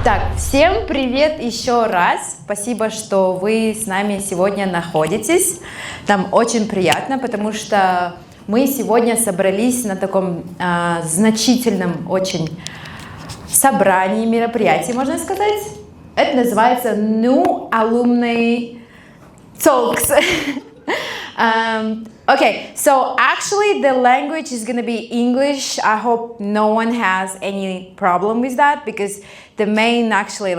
Так, всем привет еще раз. Спасибо, что вы с нами сегодня находитесь. Нам очень приятно, потому что мы сегодня собрались на таком значительном очень собрании, мероприятии, можно сказать. Это называется NU Alumni Talks. Okay, so actually the language is going to be English. I hope no one has any problem with that, because the main actually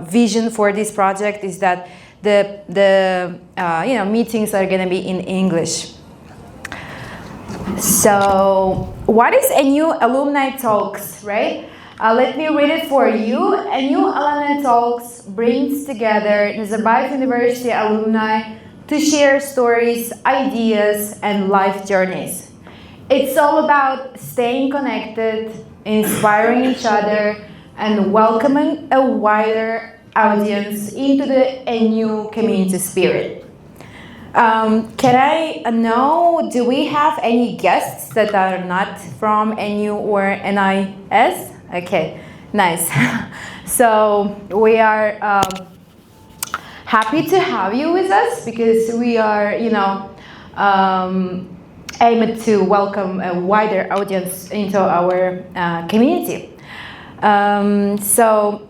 vision for this project is that the meetings are going to be in English. So what is NU Alumni Talks, right? Let me read it for you. NU Alumni Talks brings together Nazarbayev University alumni to share stories, ideas, and life journeys. It's all about staying connected, inspiring each other, and welcoming a wider audience into the NU community spirit. Can I know, do we have any guests that are not from NU or NIS? Okay, nice. So we are happy to have you with us, because we are, aimed to welcome a wider audience into our community. So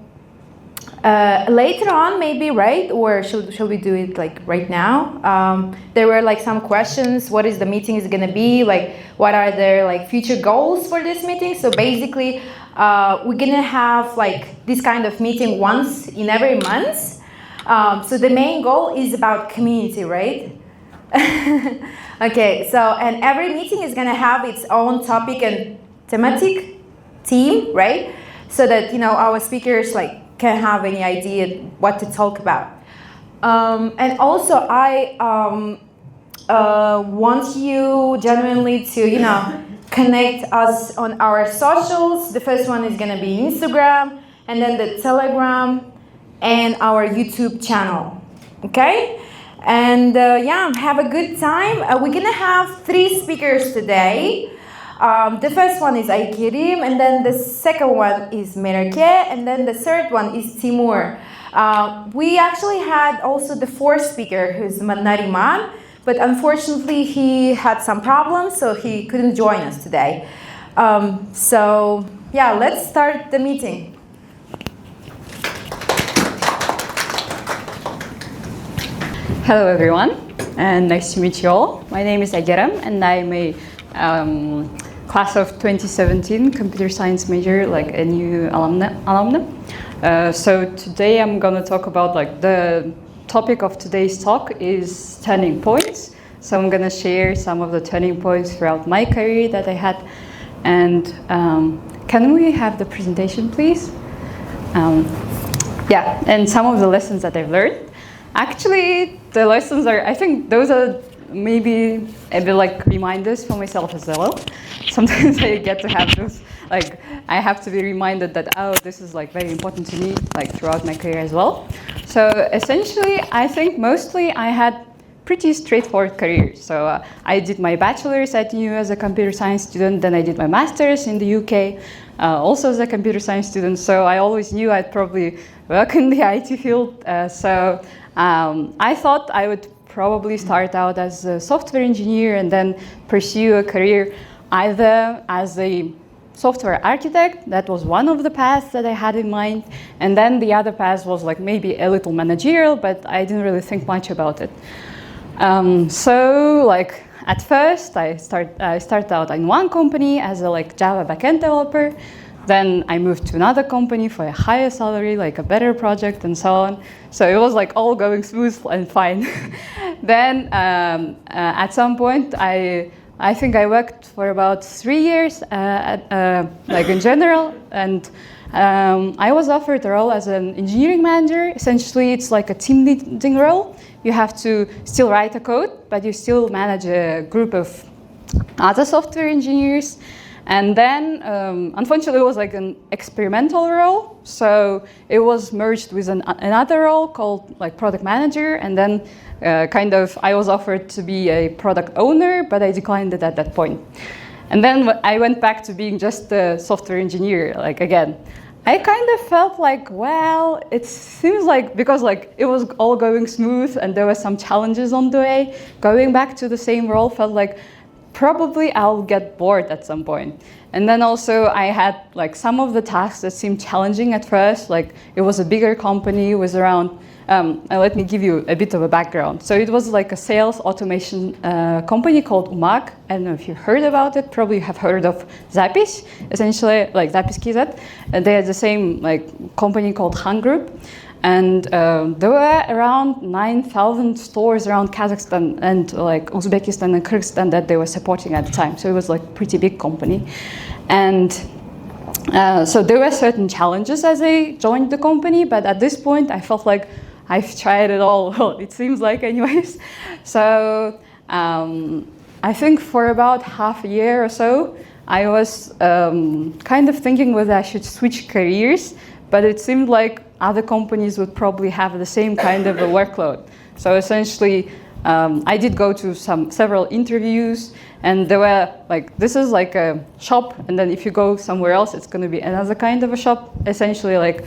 later on, maybe, right? Or shall we do it like right now? There were like some questions. What is the meeting is gonna be? Like, what are their like future goals for this meeting? So basically, we're gonna have like this kind of meeting once in every month. So the main goal is about community, right? Okay, so and every meeting is gonna have its own topic and thematic theme, right? So that our speakers like can have any idea what to talk about. And also I want you genuinely to connect us on our socials. The first one is gonna be Instagram, and then the Telegram, and our YouTube channel, okay? And have a good time. We're gonna have 3 speakers today. The first one is Aigerim, and then the second one is Mereke, and then the third one is Timur. We actually had also the 4th speaker, who's Nariman, but unfortunately he had some problems, so he couldn't join us today. So yeah, let's start the meeting. Hello everyone, and nice to meet you all. My name is Aigerim, and I'm a class of 2017 computer science major, like a NU alumna. So today I'm gonna talk about the topic of today's talk is turning points. So I'm gonna share some of the turning points throughout my career that I had. And can we have the presentation, please? And some of the lessons that I've learned. Actually, the lessons are, I think those are maybe a bit like reminders for myself as well. Sometimes I get to have those, I have to be reminded that, oh, this is very important to me, throughout my career as well. So essentially, I think mostly I had pretty straightforward career. So I did my bachelor's at NU as a computer science student, then I did my master's in the UK, also as a computer science student. So I always knew I'd probably work in the IT field. I thought I would probably start out as a software engineer and then pursue a career either as a software architect. That was one of the paths that I had in mind. And then the other path was maybe a little managerial, but I didn't really think much about it. At first I started out in one company as a Java backend developer. Then I moved to another company for a higher salary, a better project, and so on. So it was all going smooth and fine. Then at some point, I think I worked for about 3 years, in general, and I was offered a role as an engineering manager. Essentially, it's like a team leading role. You have to still write a code, but you still manage a group of other software engineers. And then, unfortunately, it was an experimental role. So it was merged with another role called product manager. And then I was offered to be a product owner, but I declined it at that point. And then I went back to being just a software engineer, again. I kind of felt like, well, it seems like, because like it was all going smooth and there were some challenges on the way, going back to the same role felt like probably I'll get bored at some point. And then also I had like some of the tasks that seemed challenging at first, like it was a bigger company with around, let me give you a bit of a background. So it was like a sales automation company called UMAG. I don't know if you heard about it, probably you have heard of Zapis, essentially like Zapis KZ. And they had the same like company called Han Group. And there were around 9,000 stores around Kazakhstan and like Uzbekistan and Kyrgyzstan that they were supporting at the time. So it was like a pretty big company. And so there were certain challenges as I joined the company, but at this point I felt like I've tried it all. Well, it seems like anyways. So I think for about half a year or so, I was kind of thinking whether I should switch careers, but it seemed like other companies would probably have the same kind of a workload. So essentially, I did go to several interviews, and there were like, this is like a shop, and then if you go somewhere else, it's going to be another kind of a shop. Essentially, like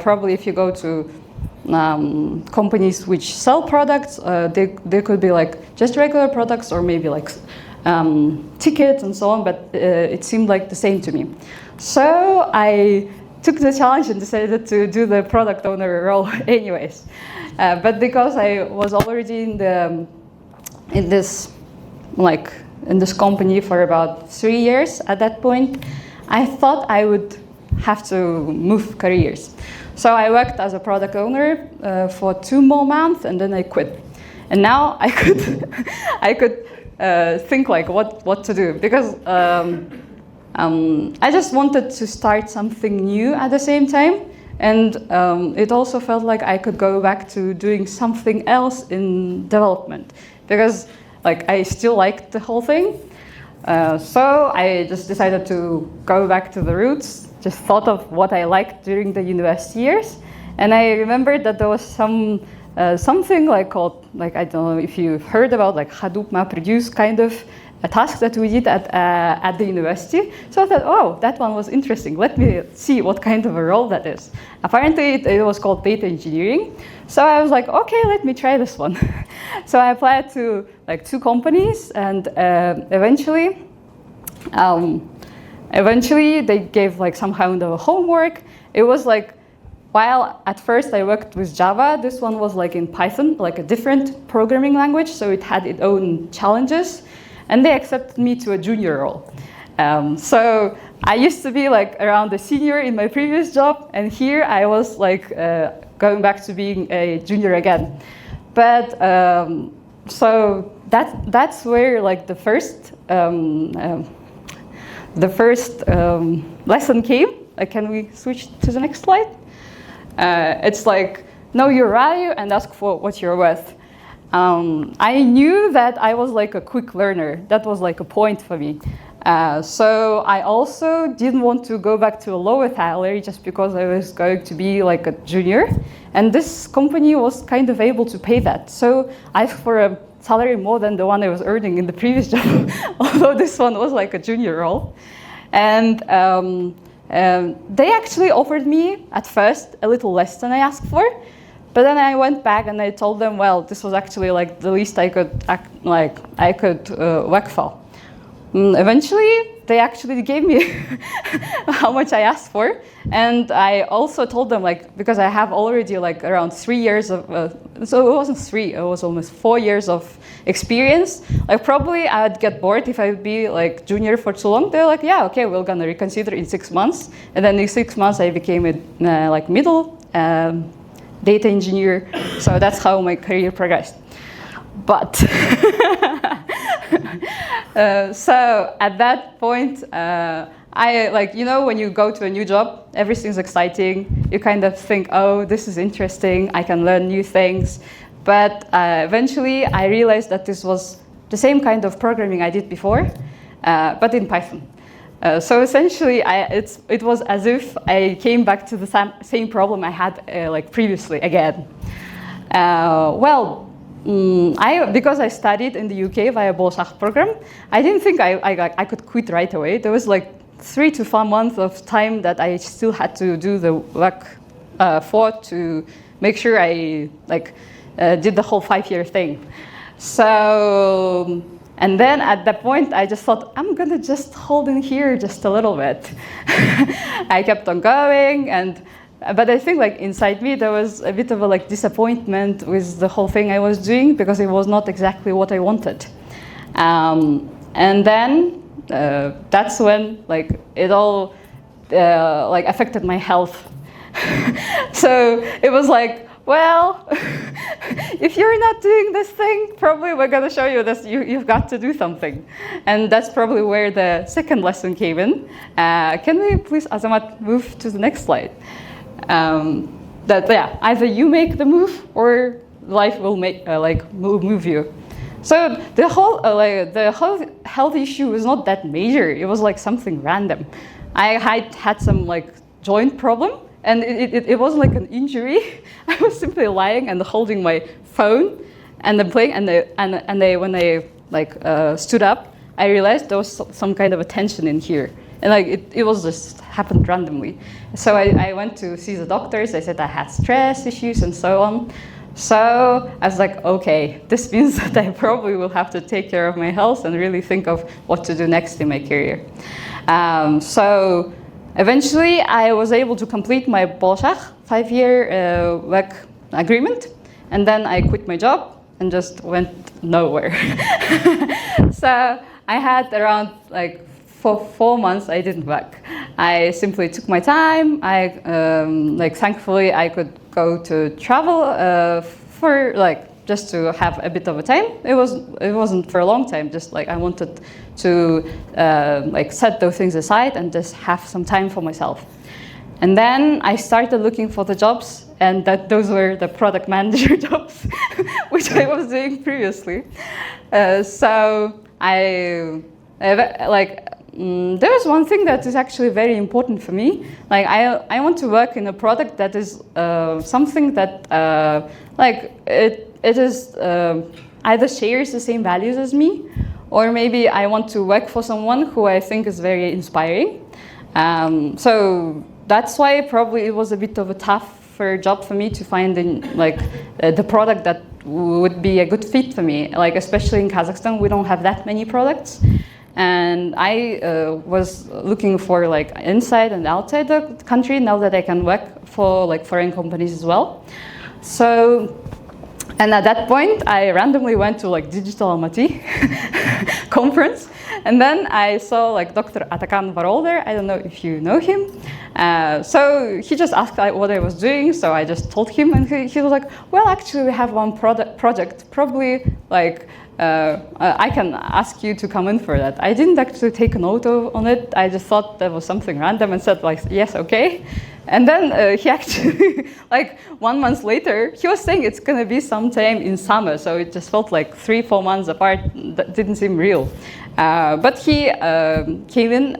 probably if you go to companies which sell products, they could be like just regular products or maybe like tickets and so on, but it seemed like the same to me. So I took the challenge and decided to do the product owner role anyways. But because I was already in this company for about 3 years at that point, I thought I would have to move careers. So I worked as a product owner for 2 more months, and then I quit. And now I could think like what to do, because I just wanted to start something new at the same time, and it also felt like I could go back to doing something else in development, because like I still liked the whole thing. So I just decided to go back to the roots, just thought of what I liked during the university years, and I remembered that there was something like called, like, I don't know if you've heard about, like Hadoop MapReduce kind of a task that we did at the university. So I thought, oh, that one was interesting. Let me see what kind of a role that is. Apparently, it was called data engineering. So I was like, okay, let me try this one. So I applied to like 2 companies, and eventually they gave like some kind of a homework. It was like, while at first I worked with Java, this one was like in Python, like a different programming language, so it had its own challenges. And they accepted me to a junior role. So I used to be like around a senior in my previous job, and here I was like going back to being a junior again. But so that's where like the first lesson came. Can we switch to the next slide? It's like, know your value and ask for what you're worth. I knew that I was like a quick learner. That was like a point for me. So I also didn't want to go back to a lower salary just because I was going to be like a junior. And this company was kind of able to pay that. So I asked for a salary more than the one I was earning in the previous job, although this one was like a junior role. And they actually offered me at first a little less than I asked for. But then I went back and I told them, well, this was actually like the least I could work for. Eventually, they actually gave me how much I asked for, and I also told them, like, because I have already like around 3 years of, so it wasn't 3, it was almost 4 years of experience. Like probably I'd get bored if I'd be like junior for too long. They're like, yeah, okay, we're gonna reconsider in 6 months, and then in 6 months I became a like middle data engineer. So that's how my career progressed. But so at that point, I like, you know, when you go to a new job, everything's exciting. You kind of think, oh, this is interesting. I can learn new things. But eventually, I realized that this was the same kind of programming I did before, but in Python. So essentially, it was as if I came back to the same problem I had like previously again. Because I studied in the UK via Bolshak program, I didn't think I could quit right away. There was like 3 to 4 months of time that I still had to do the work for to make sure I did the whole 5-year thing. So, and then at that point, I just thought, I'm gonna just hold in here just a little bit. I kept on going, but I think inside me there was a bit of a disappointment with the whole thing I was doing because it was not exactly what I wanted. And then that's when it all affected my health. So it was well, if you're not doing this thing, probably we're going to show you this. You've got to do something. And that's probably where the second lesson came in. Can we please, Azamat, move to the next slide? Either you make the move or life will move you. So the whole health issue was not that major. It was something random. I had some joint problem. And it wasn't an injury. I was simply lying and holding my phone and then playing. When I stood up, I realized there was some kind of a tension in here. And it was just happened randomly. So I went to see the doctors. I said I had stress issues and so on. So I was okay, this means that I probably will have to take care of my health and really think of what to do next in my career. So eventually, I was able to complete my Bolshach 5-year work agreement, and then I quit my job and just went nowhere. So I had around for 4 months I didn't work. I simply took my time. Thankfully I could go to travel for just to have a bit of a time. It wasn't for a long time. Just I wanted to set those things aside and just have some time for myself. And then I started looking for the jobs, and those were the product manager jobs, which I was doing previously. So there's one thing that is actually very important for me. I want to work in a product that is something that it is either shares the same values as me, or maybe I want to work for someone who I think is very inspiring. So that's why probably it was a bit of a tougher job for me to find the product that would be a good fit for me. Especially in Kazakhstan, we don't have that many products. And I was looking for inside and outside the country now that I can work for foreign companies as well. So, and at that point, I randomly went to Digital Almaty conference, and then I saw Dr. Atakan Varol there. I don't know if you know him. So he just asked what I was doing, so I just told him, and he was well, actually, we have one project, probably I can ask you to come in for that. I didn't actually take a note on it. I just thought that was something random and said yes, okay. And then he actually, 1 month later, he was saying it's going to be sometime in summer. So it just felt 3-4 months apart. That didn't seem real. But he came in.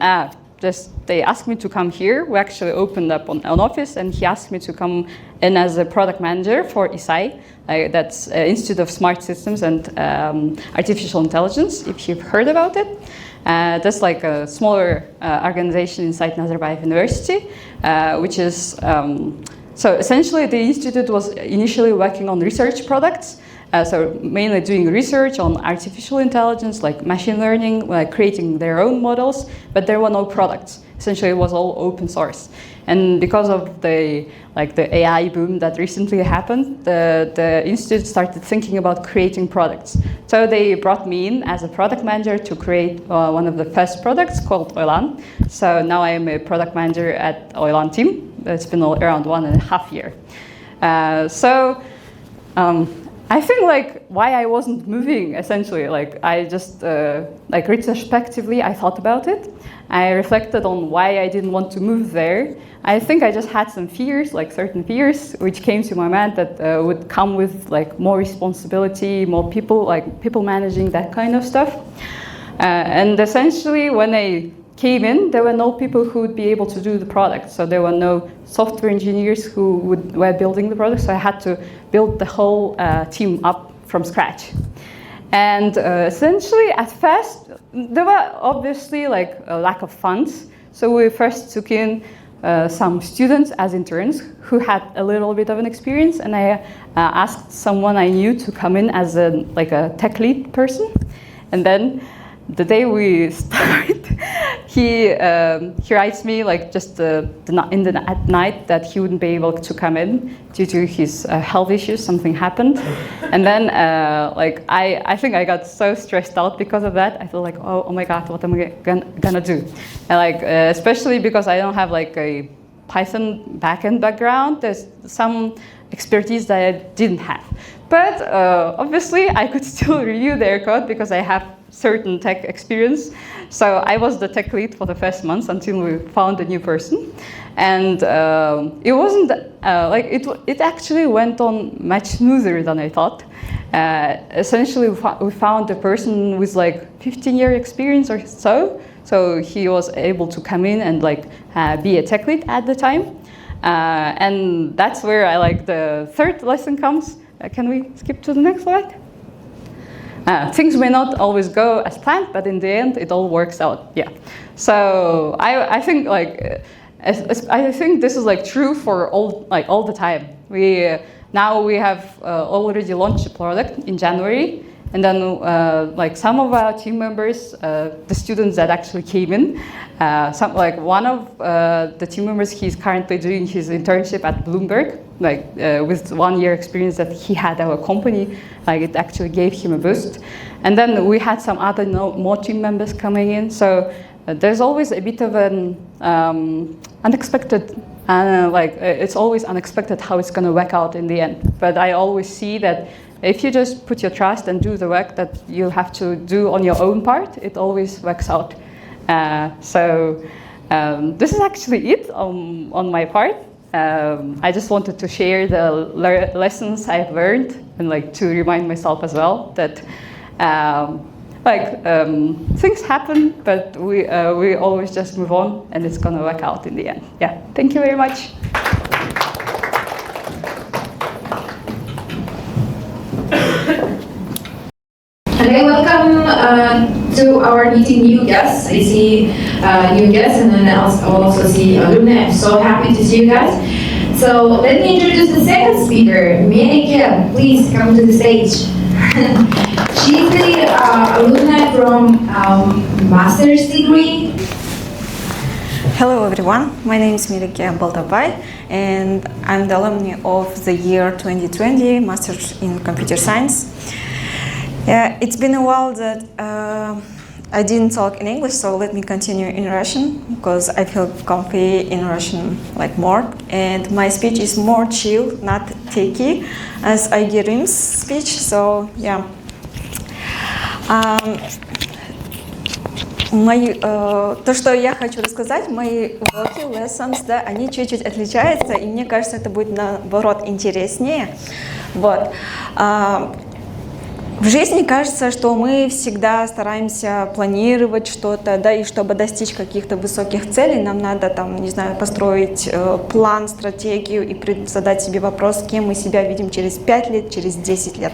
They asked me to come here. We actually opened up an office, and he asked me to come in as a product manager for ISAI. That's Institute of Smart Systems and Artificial Intelligence, if you've heard about it. That's a smaller organization inside Nazarbayev University, which is, so essentially the institute was initially working on research products. So mainly doing research on artificial intelligence, machine learning, creating their own models, but there were no products. Essentially, it was all open source. And because of the AI boom that recently happened, the institute started thinking about creating products. So they brought me in as a product manager to create one of the first products called Oylan. So now I am a product manager at Oylan team. It's been around 1.5 years. I think why I wasn't moving, essentially, I just retrospectively I thought about it. I reflected on why I didn't want to move there. I think I just had some fears, certain fears, which came to my mind that would come with more responsibility, more people, people managing, that kind of stuff. And essentially, when I came in, there were no people who would be able to do the product. So there were no software engineers who were building the product. So I had to build the whole team up from scratch. And essentially, at first, there were obviously a lack of funds. So we first took in some students as interns who had a little bit of an experience, and I asked someone I knew to come in as a tech lead person. And then the day we start, he writes me at night that he wouldn't be able to come in due to his health issues. Something happened, and then I think I got so stressed out because of that. I feel like, oh my god, what am I gonna do? And especially because I don't have a Python backend background. There's some expertise that I didn't have, but obviously I could still review their code because I have certain tech experience. So I was the tech lead for the first months until we found a new person, and it wasn't it actually went on much smoother than I thought. Essentially, we found a person with 15-year experience or so. So he was able to come in and be a tech lead at the time, and that's where the third lesson comes. Can we skip to the next slide? Things may not always go as planned, but in the end, it all works out. Yeah. So I think I think this is true for all the time. Now we have already launched a product in January, and then some of our team members, the students that actually came in, one of the team members, he's currently doing his internship at Bloomberg, with 1 year experience that he had our company, it actually gave him a boost. And then we had some other more team members coming in. So there's always a bit of an unexpected, it's always unexpected how it's going to work out in the end. But I always see that if you just put your trust and do the work that you have to do on your own part, it always works out. So this is actually it on my part. I just wanted to share the lessons I've learned and to remind myself as well that things happen, but we always just move on and it's gonna work out in the end. Yeah, thank you very much. Okay, welcome to our meeting new guests. I see new guests, and then I also see alumni. I'm so happy to see you guys. So let me introduce the second speaker, Mereke. Please come to the stage. She's the alumni from master's degree. Hello everyone, my name is Mereke and I'm the alumni of the year 2020 Master's in Computer Science. It's been a while that I didn't talk in English, so let me continue in Russian because I feel comfy in Russian more. And my speech is more chill, not techy, as Aigerim's speech. So yeah. То, что я хочу рассказать, мои уроки, lessons, да, они чуть-чуть отличаются, и мне кажется, это будет наоборот интереснее. Вот. В жизни кажется, что мы всегда стараемся планировать что-то, да, и чтобы достичь каких-то высоких целей, нам надо, не знаю, построить план, стратегию и задать себе вопрос, кем мы себя видим через 5 лет, через 10 лет.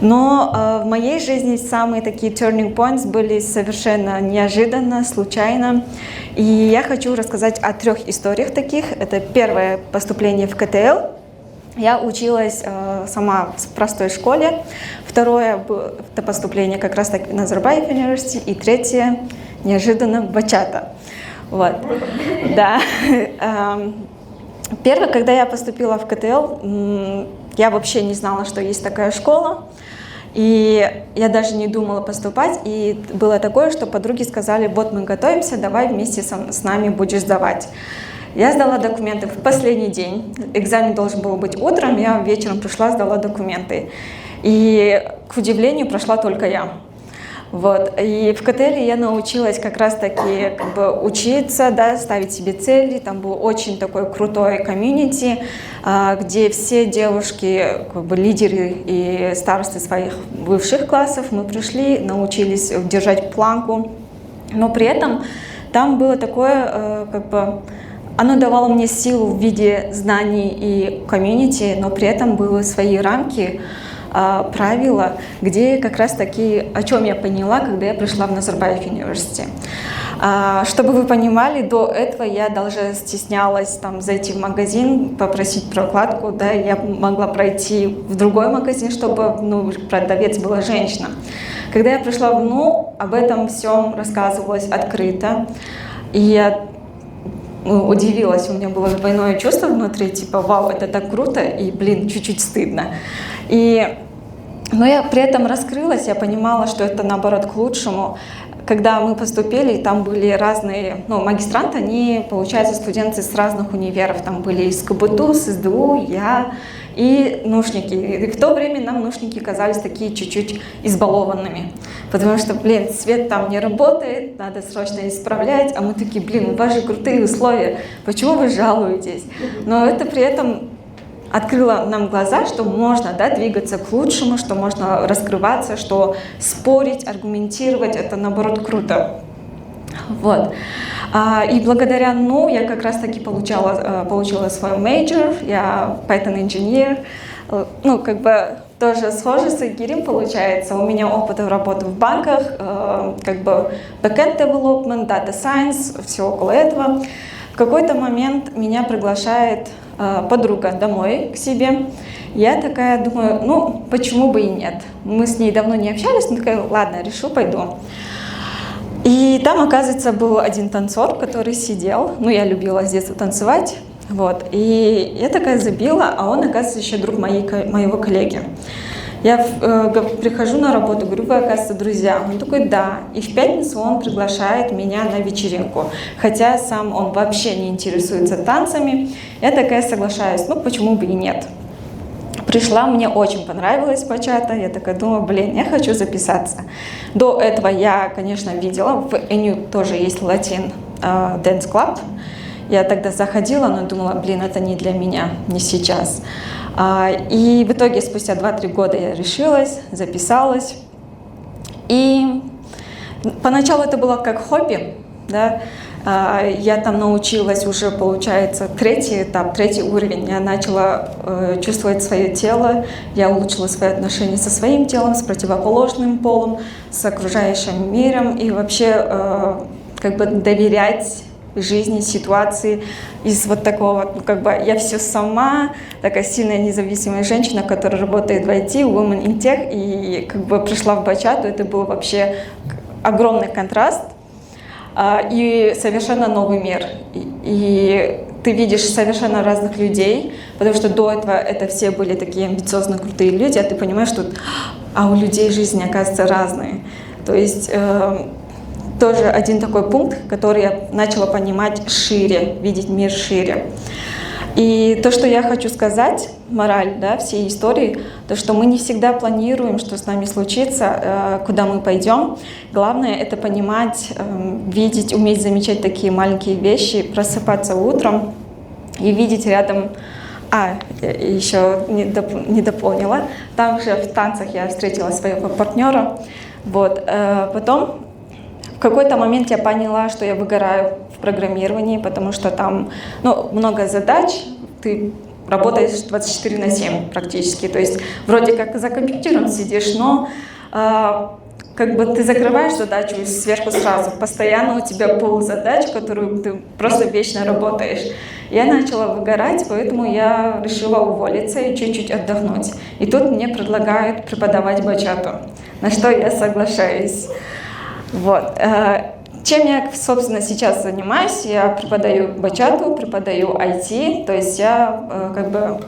Но в моей жизни самые такие turning points были совершенно неожиданно, случайно. И я хочу рассказать о 3 историях таких. Это первое поступление в КТЛ. Я училась сама в простой школе. Второе это поступление как раз таки на Назарбаев университет. И третье неожиданно в Бачата. Вот. Да. Первое, когда я поступила в КТЛ, я вообще не знала, что есть такая школа. И я даже не думала поступать. И было такое, что подруги сказали: вот мы готовимся, давай вместе с нами будешь сдавать. Я сдала документы в последний день. Экзамен должен был быть утром, я вечером пришла, сдала документы. И, к удивлению, прошла только я. Вот. И в КТЛ я научилась как раз-таки учиться, да, ставить себе цели. Там был очень такой крутой комьюнити, где все девушки, лидеры и старосты своих бывших классов, мы пришли, научились держать планку. Но при этом там было такое, оно давало мне силу в виде знаний и комьюнити, но при этом были свои рамки, правила, где как раз таки, о чем я поняла, когда я пришла в Назарбаев университет. Чтобы вы понимали, до этого я даже стеснялась там зайти в магазин, попросить прокладку, да, я могла пройти в другой магазин, чтобы, ну, продавец была женщина. Когда я пришла в НУ, об этом всем рассказывалось открыто, и я удивилась, у меня было двойное чувство внутри, типа, вау, это так круто, и, блин, чуть-чуть стыдно. Но я при этом раскрылась, я понимала, что это, наоборот, к лучшему. Когда мы поступили, там были разные, ну, магистранты, они, получается, студенты с разных универов. Там были из КБТУ, с СДУ, я и нушники. И в то время нам нушники казались такие чуть-чуть избалованными. Потому что, блин, свет там не работает, надо срочно исправлять. А мы такие, блин, у вас же крутые условия, почему вы жалуетесь? Но это при этом открыло нам глаза, что можно, да, двигаться к лучшему, что можно раскрываться, что спорить, аргументировать, это, наоборот, круто. Вот. И благодаря НУ я как раз-таки получила свой мейджор, я Python инженер, ну, как бы тоже схоже с Aigerim получается. У меня опыт работы в банках, как бы backend development, data science, все около этого. В какой-то момент меня приглашает подруга домой к себе. Я такая думаю, ну, почему бы и нет. Мы с ней давно не общались, но такая, ладно, решу, пойду. И там, оказывается, был один танцор, который сидел. Ну, я любила с детства танцевать. Вот. И я такая забила, а он, оказывается, еще друг моего коллеги. Я прихожу на работу, говорю, вы, оказывается, друзья. Он такой, да. И в пятницу он приглашает меня на вечеринку. Хотя сам он вообще не интересуется танцами. Я такая соглашаюсь, ну почему бы и нет. Пришла, мне очень понравилась бачата. Я такая думаю, блин, я хочу записаться. До этого я, конечно, видела, в NU тоже есть Latin Dance Club. Я тогда заходила, но думала, блин, это не для меня, не сейчас. И в итоге спустя 2-3 года я решилась, записалась. И поначалу это было как хобби, да. Я там научилась уже, получается, 3-й этап, 3-й уровень. Я начала чувствовать свое тело, я улучшила свои отношения со своим телом, с противоположным полом, с окружающим миром и вообще как бы доверять жизни, ситуации из вот такого, ну, как бы я все сама, такая сильная независимая женщина, которая работает в IT, Women in Tech, и как бы пришла в бачату, это был вообще огромный контраст и совершенно новый мир. И ты видишь совершенно разных людей, потому что до этого это все были такие амбициозные, крутые люди, а ты понимаешь, что у людей жизни, оказывается, разные. То есть тоже один такой пункт, который я начала понимать шире, видеть мир шире. И то, что я хочу сказать, мораль, да, всей истории, то, что мы не всегда планируем, что с нами случится, куда мы пойдем. Главное — это понимать, видеть, уметь замечать такие маленькие вещи, просыпаться утром и видеть рядом. Еще не дополнила. Там же в танцах я встретила своего партнера. Вот. Потом в какой-то момент я поняла, что я выгораю в программировании, потому что там много задач, ты работаешь 24/7 практически, то есть вроде как за компьютером сидишь, но как бы ты закрываешь задачу и сверху сразу, постоянно у тебя пул задач, которую ты просто вечно работаешь. Я начала выгорать, поэтому я решила уволиться и чуть-чуть отдохнуть. И тут мне предлагают преподавать бачату, на что я соглашаюсь. Вот. Чем я, собственно, сейчас занимаюсь? Я преподаю бачату, преподаю IT, то есть я как бы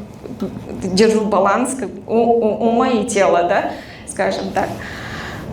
держу баланс ума и тела, да, скажем так.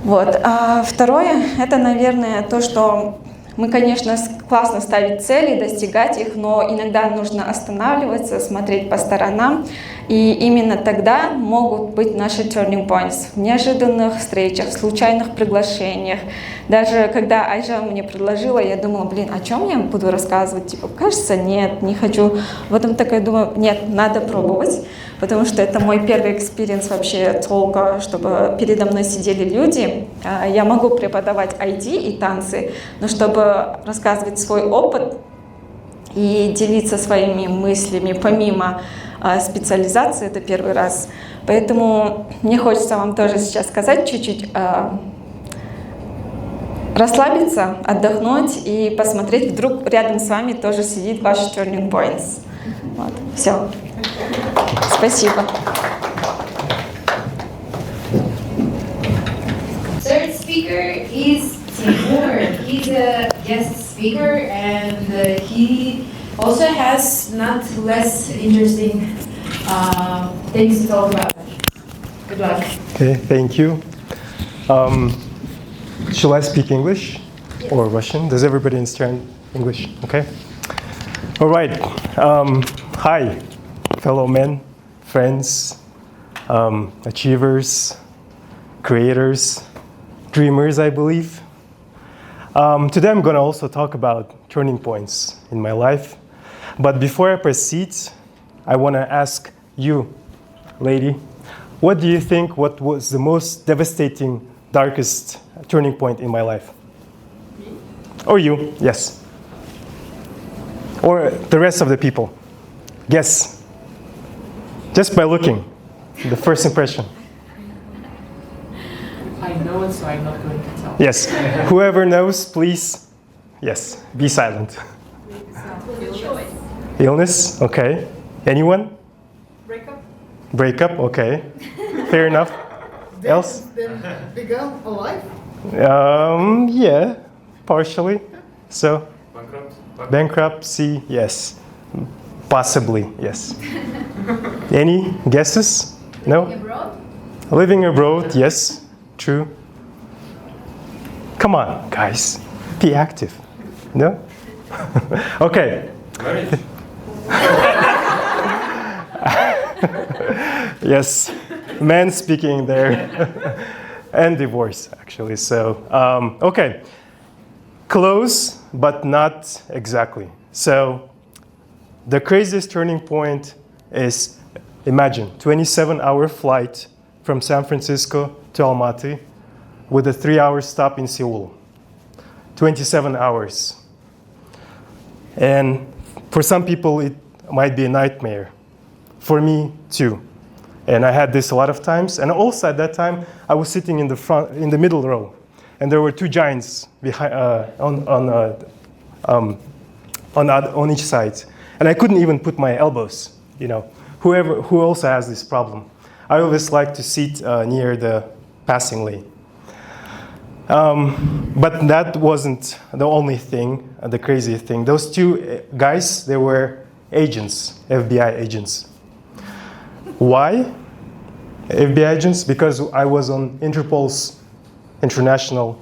Вот. А второе, это, наверное, то, что мы, конечно, классно ставить цели, достигать их, но иногда нужно останавливаться, смотреть по сторонам. И именно тогда могут быть наши turning points в неожиданных встречах, случайных приглашениях. Даже когда Aigerim мне предложила, я думала, о чем я буду рассказывать? Типа, кажется, нет, не хочу. Потом такая думаю, нет, надо пробовать, потому что это мой первый экспириенс вообще толка, чтобы передо мной сидели люди. Я могу преподавать IT и танцы, но чтобы рассказывать свой опыт и делиться своими мыслями помимо специализации, это первый раз. Поэтому мне хочется вам тоже сейчас сказать чуть-чуть расслабиться, отдохнуть и посмотреть, вдруг рядом с вами тоже сидит ваш turning points. Вот. Все. Спасибо. Third speaker is Timur. He's a guest speaker and he also has not less interesting things to talk about. Good luck. Okay, thank you. Shall I speak English or Russian? Does everybody understand English? Okay. All right. Hi, fellow men, friends, achievers, creators, dreamers, I believe. Today I'm going to also talk about turning points in my life. But before I proceed, I want to ask you, lady, what do you think what was the most devastating, darkest turning point in my life? Me? Or you, yes. Or the rest of the people. Guess. Just by looking, the first impression. I know it, so I'm not going to tell. Yes. Whoever knows, please, yes, be silent. Illness, okay. Anyone? Breakup. Breakup, okay. Fair enough. Else? Then began a life. Yeah, partially. So, bankruptcy, yes. Possibly, yes. Any guesses? No? Living abroad? Living abroad, yes. True. Come on, guys. Be active. No? Okay. Yes, men speaking there. And divorce, actually. So, okay. Close, but not exactly. So, the craziest turning point is, imagine, 27-hour flight from San Francisco to Almaty with a 3-hour stop in Seoul. 27 hours. And for some people, it might be a nightmare. For me, too. And I had this a lot of times. And also at that time, I was sitting in the middle row. And there were two giants behind, on each side. And I couldn't even put my elbows, who also has this problem. I always like to sit near the passing lane. But that wasn't the only thing, the crazy thing. Those two guys, they were agents, FBI agents. Why FBI agents? Because I was on Interpol's international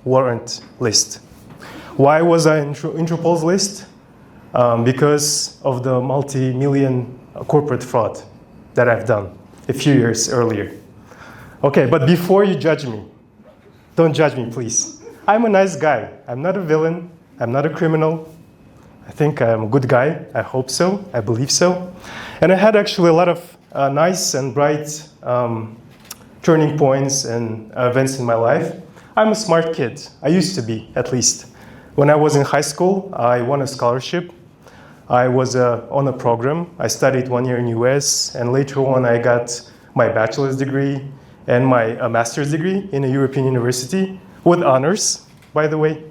warrant list. Why was I on Interpol's list? Because of the multi-million corporate fraud that I've done a few years earlier. Okay, but before you judge me, don't judge me, please. I'm a nice guy. I'm not a villain. I'm not a criminal. I think I'm a good guy. I hope so. I believe so. And I had actually a lot of nice and bright turning points and events in my life. I'm a smart kid. I used to be, at least. When I was in high school, I won a scholarship. I was on a program. I studied 1 year in US, and later on I got my bachelor's degree and my master's degree in a European university with honors, by the way.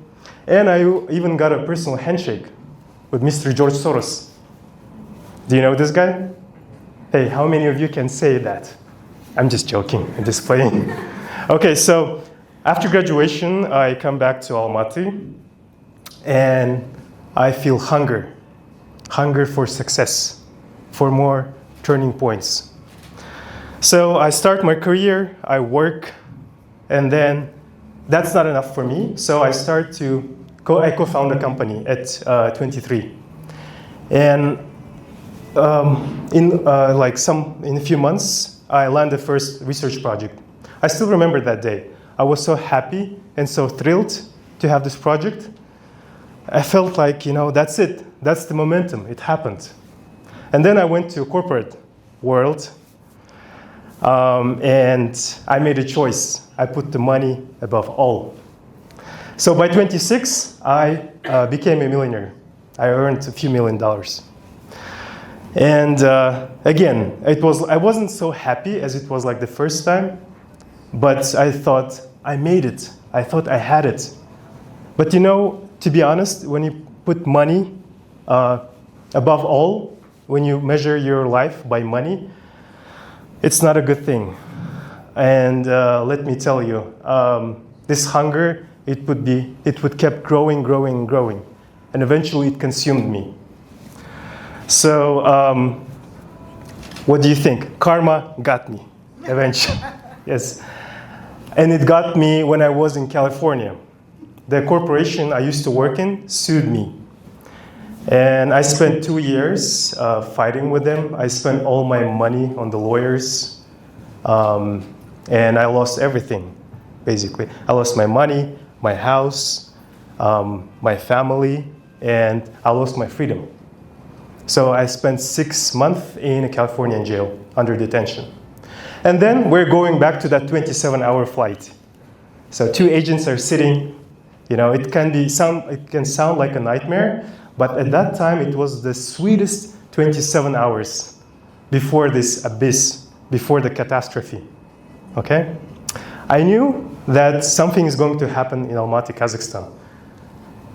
And I even got a personal handshake with Mr. George Soros. Do you know this guy? Hey, how many of you can say that? I'm just joking, I'm just playing. Okay, so after graduation, I come back to Almaty, and I feel hunger for success, for more turning points. So I start my career, I work, and then that's not enough for me. So I I co-found a company at 23. And in a few months, I landed the first research project. I still remember that day. I was so happy and so thrilled to have this project. I felt like, that's it. That's the momentum. It happened. And then I went to a corporate world, and I made a choice. I put the money above all. So by 26, I became a millionaire. I earned a few $1 million. And again, I wasn't so happy as it was like the first time, but I thought I made it. I thought I had it. But you know, to be honest, when you put money above all, when you measure your life by money, it's not a good thing. And let me tell you, this hunger, it would keep growing, growing, growing. And eventually it consumed me. So what do you think? Karma got me eventually. Yes. And it got me when I was in California. The corporation I used to work in sued me. And I spent 2 years fighting with them. I spent all my money on the lawyers. And I lost everything, basically. I lost my money, my house, my family, and I lost my freedom. So I spent 6 months in a Californian jail under detention. And then we're going back to that 27-hour flight. So 2 agents are sitting. You know, it can sound like a nightmare, but at that time it was the sweetest 27 hours before this abyss, before the catastrophe. Okay? I knew that something is going to happen in Almaty, Kazakhstan.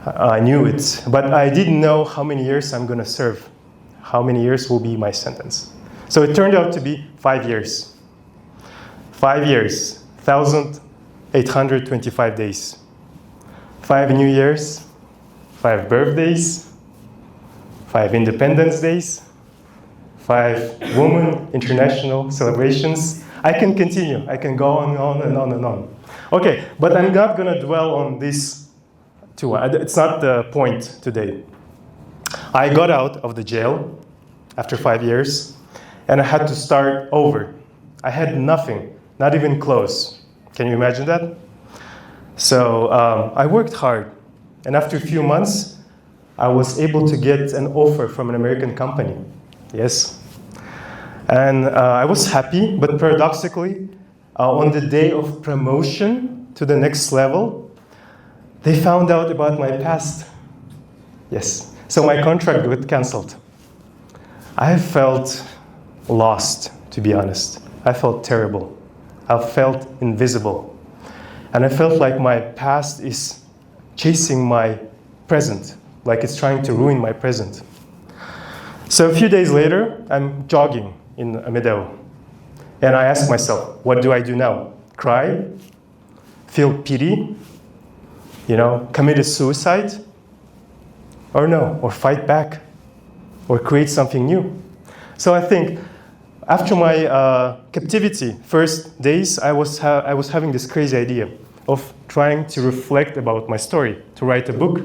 I knew it, but I didn't know how many years I'm going to serve, how many years will be my sentence. So it turned out to be 5 years. 5 years, 1,825 days. 5 New Years, 5 birthdays, 5 Independence Days, 5 Women International celebrations. I can continue. I can go on and on and on and on. Okay, but I'm not going to dwell on this too. It's not the point today. I got out of the jail after 5 years, and I had to start over. I had nothing, not even clothes. Can you imagine that? So I worked hard, and after a few months, I was able to get an offer from an American company. Yes. And I was happy, but paradoxically, on the day of promotion to the next level, they found out about my past. Yes. So my contract got canceled. I felt lost, to be honest. I felt terrible. I felt invisible. And I felt like my past is chasing my present, like it's trying to ruin my present. So a few days later, I'm jogging in a meadow. And I ask myself, what do I do now? Cry? Feel pity? You know, commit a suicide? Or no, or fight back? Or create something new? So I think after my captivity, first days, I was having this crazy idea of trying to reflect about my story, to write a book.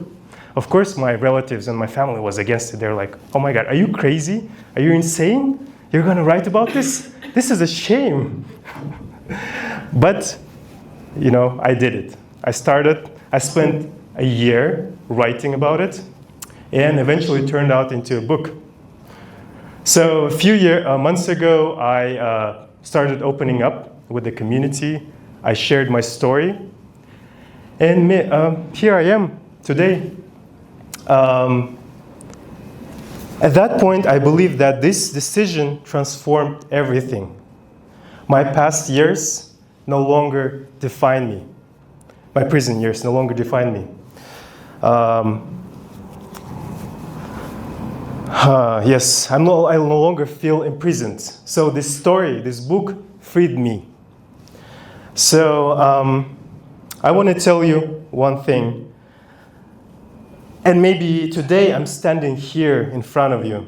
Of course, my relatives and my family was against it. They're like, oh my God, are you crazy? Are you insane? You're going to write about this? This is a shame. But, you know, I did it. I spent a year writing about it, and eventually it turned out into a book. So a few months ago, I started opening up with the community. I shared my story. And here I am today. At that point, I believe that this decision transformed everything. My past years no longer define me. My prison years no longer define me. Yes, I no longer feel imprisoned. So this story, this book, freed me. So I want to tell you one thing. And maybe today I'm standing here in front of you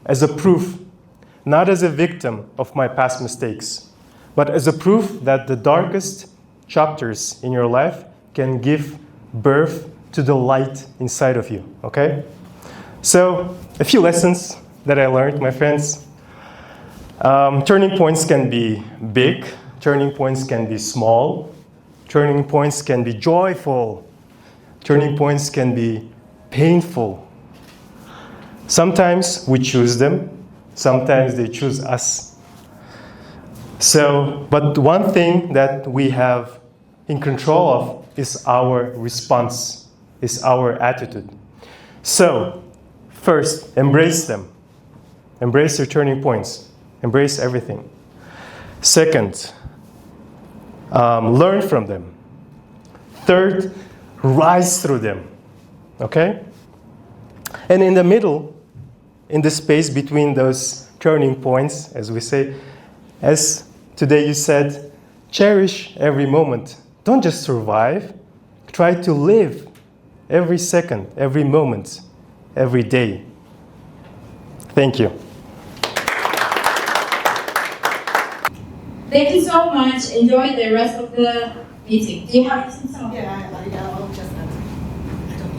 as a proof, not as a victim of my past mistakes, but as a proof that the darkest chapters in your life can give birth to the light inside of you, okay? So, a few lessons that I learned, my friends. Turning points can be big, turning points can be small, turning points can be joyful, turning points can be painful. Sometimes we choose them, sometimes they choose us. So, but one thing that we have in control of is our response, is our attitude. So, first, embrace them. Embrace your turning points. Embrace everything. Second, learn from them. Third, rise through them. Okay? And in the middle, in the space between those turning points, as we say, as today you said, cherish every moment. Don't just survive. Try to live every second, every moment, every day. Thank you. Thank you so much. Enjoy the rest of the meeting. Do you have anything to say? I'll just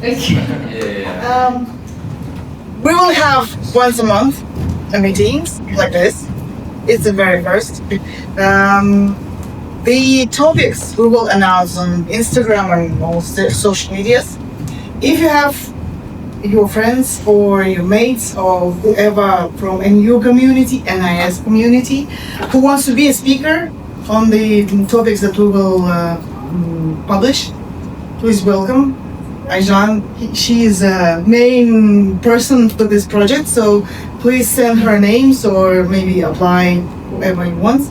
Okay. we will have once a month meetings like this. It's the very first. The topics we will announce on Instagram and all social medias. If you have your friends or your mates or whoever from NU community, NIS community, who wants to be a speaker on the topics that we will publish, please welcome Aigerim. She is a main person for this project, so please send her names or maybe apply whoever you want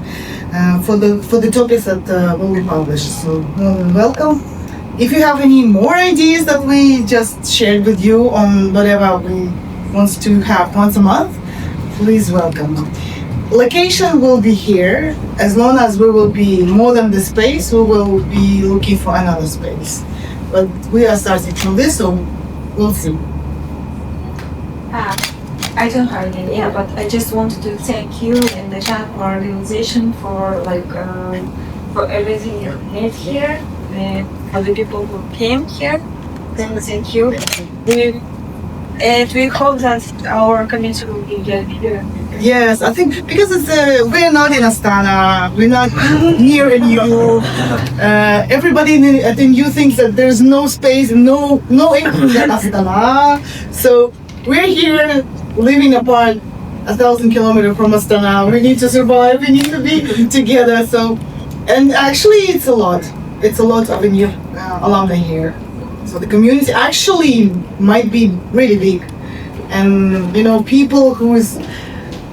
for the topics that will be published. So welcome. If you have any more ideas that we just shared with you on whatever we want to have once a month, please welcome. Location will be here. As long as we will be more than the space, we will be looking for another space. But we are starting from this, so we'll see. I don't have any idea, but I just wanted to thank you and the chat for organization for for everything you made here, and for the people who came here. Then thank you. And we hope that our community will be bigger. Yes, I think because it's we're not in Astana, we're not near NU. Everybody at NU thinks that there's no space, no income in Astana. So we're here living apart 1,000 kilometers from Astana. We need to survive. We need to be together. So, and actually, it's a lot. It's a lot of NU alumni here. So the community actually might be really big, and people who is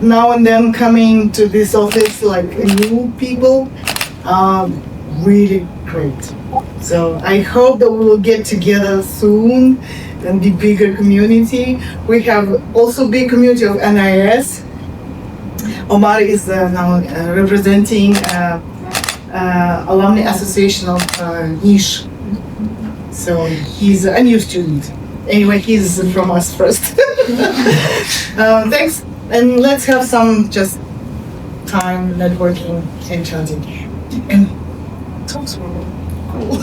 now and then coming to this office, like new people, are really great. So I hope that we will get together soon and be bigger community. We have also big community of NIS. Omar is now representing Alumni Association of NIS. So he's a new student. Anyway, he's from us first. Thanks, and let's have some just time networking and chatting. And talks were cool.